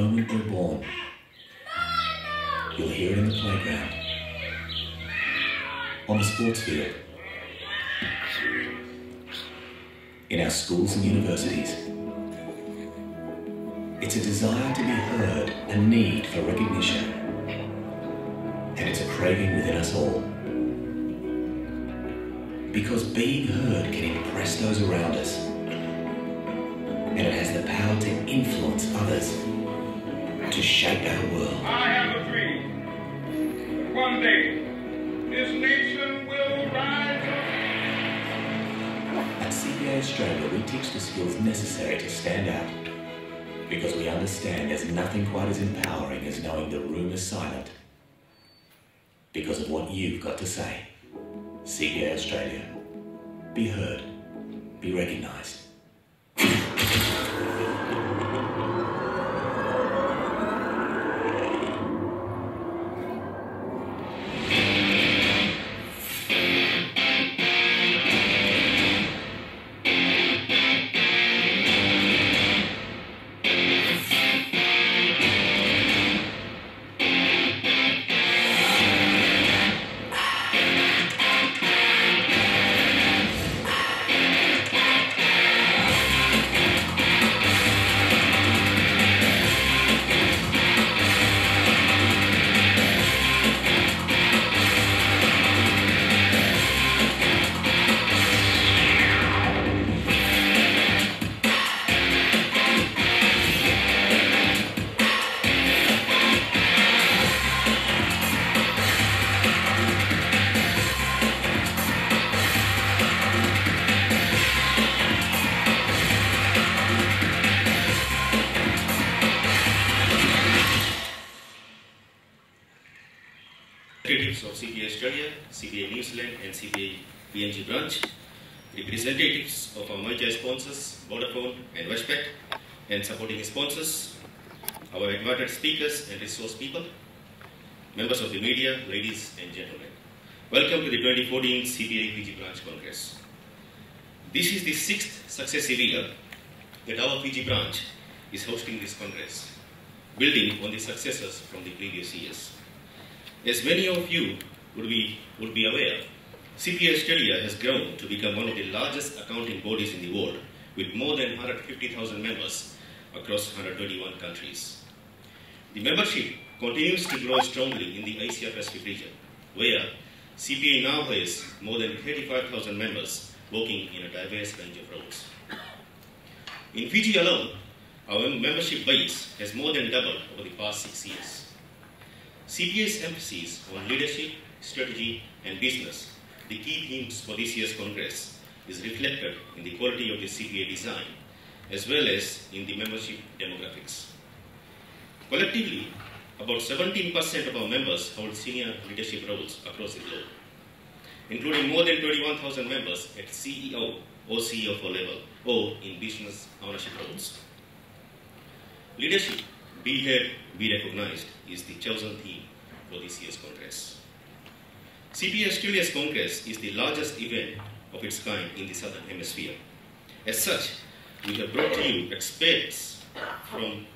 moment we're born. You'll hear it in the playground, on the sports field, in our schools and universities. It's a desire to be heard, a need for recognition, and it's a craving within us all. Because being heard can impress those around us, and it has the power to influence others, to shape our world. I have a dream that one day this nation will rise up. At CBA Australia, we teach the skills necessary to stand out, because we understand there's nothing quite as empowering as knowing the room is silent because of what you've got to say. CBA Australia. Be heard. Be recognised. Representatives of CBA Australia, CBA New Zealand and CBA PNG branch, representatives of our major sponsors, Vodafone and Westpac, and supporting sponsors, our invited speakers and resource people, members of the media, ladies and gentlemen. Welcome to the 2014 CBA PG Branch Congress. This is the 6th successive year that our PG branch is hosting this Congress, building on the successes from the previous years. As many of you would be aware, CBA Australia has grown to become one of the largest accounting bodies in the world, with more than 150,000 members across 121 countries. The membership continues to grow strongly in the Asia Pacific region, where CBA now has more than 35,000 members working in a diverse range of roles. In Fiji alone, our membership base has more than doubled over the past 6 years. CBA's emphasis on leadership, strategy, and business, the key themes for this year's Congress, is reflected in the quality of the CBA design, as well as in the membership demographics. Collectively, about 17% of our members hold senior leadership roles across the globe, including more than 21,000 members at CEO or CFO level, or in business ownership roles. Leadership, be heard, be recognized, is the chosen theme for this year's Congress. CBA Australia's Congress is the largest event of its kind in the Southern Hemisphere. As such, we have brought to you experts from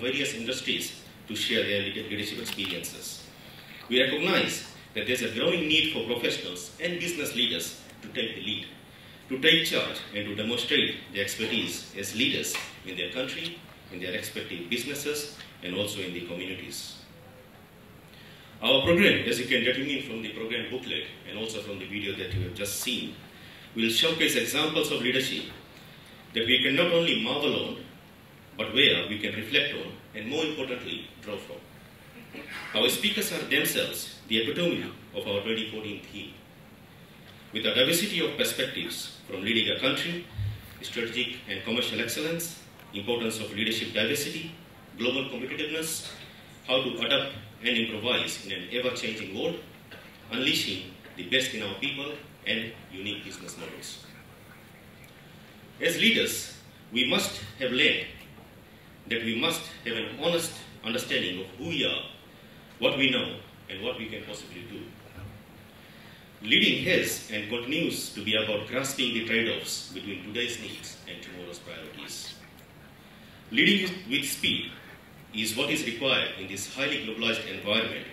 various industries to share their leadership experiences. We recognize that there's a growing need for professionals and business leaders to take the lead, to take charge and to demonstrate their expertise as leaders in their country, in their respective businesses, and also in the communities. Our program, as you can determine from the program booklet and also from the video that you have just seen, will showcase examples of leadership that we can not only marvel on, but where we can reflect on, and more importantly, draw from. Our speakers are themselves the epitome of our 2014 theme. With a diversity of perspectives from leading a country, strategic and commercial excellence, importance of leadership diversity, global competitiveness, how to adapt and improvise in an ever-changing world, unleashing the best in our people and unique business models. As leaders, we must have learned that we must have an honest understanding of who we are, what we know, and what we can possibly do. Leading has and continues to be about grasping the trade-offs between today's needs and tomorrow's priorities. Leading with speed is what is required in this highly globalized environment,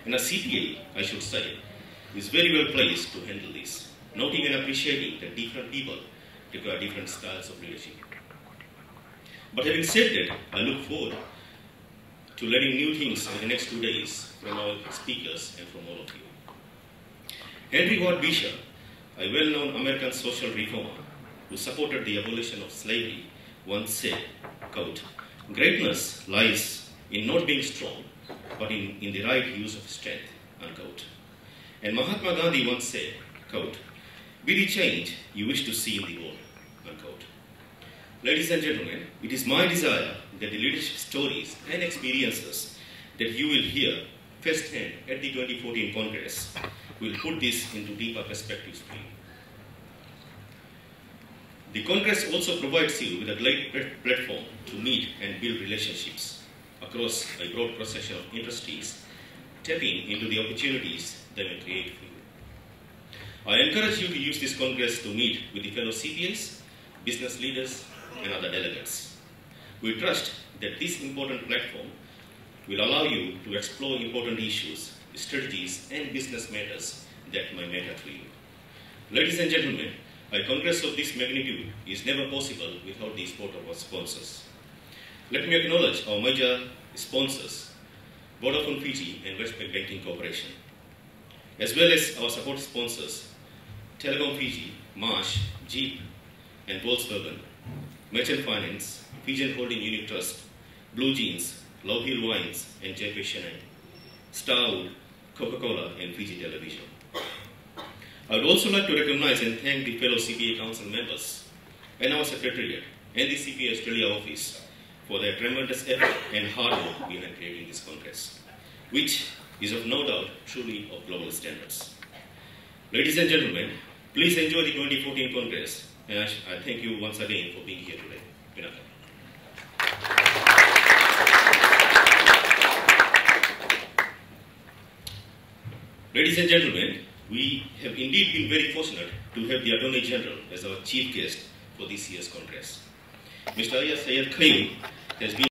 and a CPA, I should say, is very well placed to handle this, noting and appreciating that different people require different styles of leadership. But having said that, I look forward to learning new things in the next 2 days from our speakers and from all of you. Henry Ward Beecher, a well-known American social reformer who supported the abolition of slavery, once said, quote, "Greatness lies in not being strong, but in the right use of strength," unquote. And Mahatma Gandhi once said, quote, "Be the change you wish to see in the world," unquote. Ladies and gentlemen, it is my desire that the leadership stories and experiences that you will hear firsthand at the 2014 Congress will put this into deeper perspectives for you. The Congress also provides you with a great platform to meet and build relationships across a broad cross-section of industries, tapping into the opportunities they may create for you. I encourage you to use this Congress to meet with the fellow CPAs, business leaders, and other delegates. We trust that this important platform will allow you to explore important issues, strategies, and business matters that may matter to you. Ladies and gentlemen, a Congress of this magnitude is never possible without the support of our sponsors. Let me acknowledge our major sponsors, Vodafone Fiji and Westpac Banking Corporation, as well as our support sponsors, Telecom Fiji, Marsh, Jeep, and Volkswagen, Merchant Finance, Fijian Holding Unit Trust, Blue Jeans, Low Hill Wines, and JP Chennai, Starwood, Coca-Cola, and Fiji Television. I would also like to recognize and thank the fellow CPA Council members and our Secretariat and the CPA Australia office for their tremendous effort and hard work behind creating this Congress, which is of no doubt truly of global standards. Ladies and gentlemen, please enjoy the 2014 Congress, and I thank you once again for being here today. Vinaka. Ladies and gentlemen, we have indeed been very fortunate to have the Attorney General as our chief guest for this year's Congress. Mr. Ayaz Sayed Khaim has been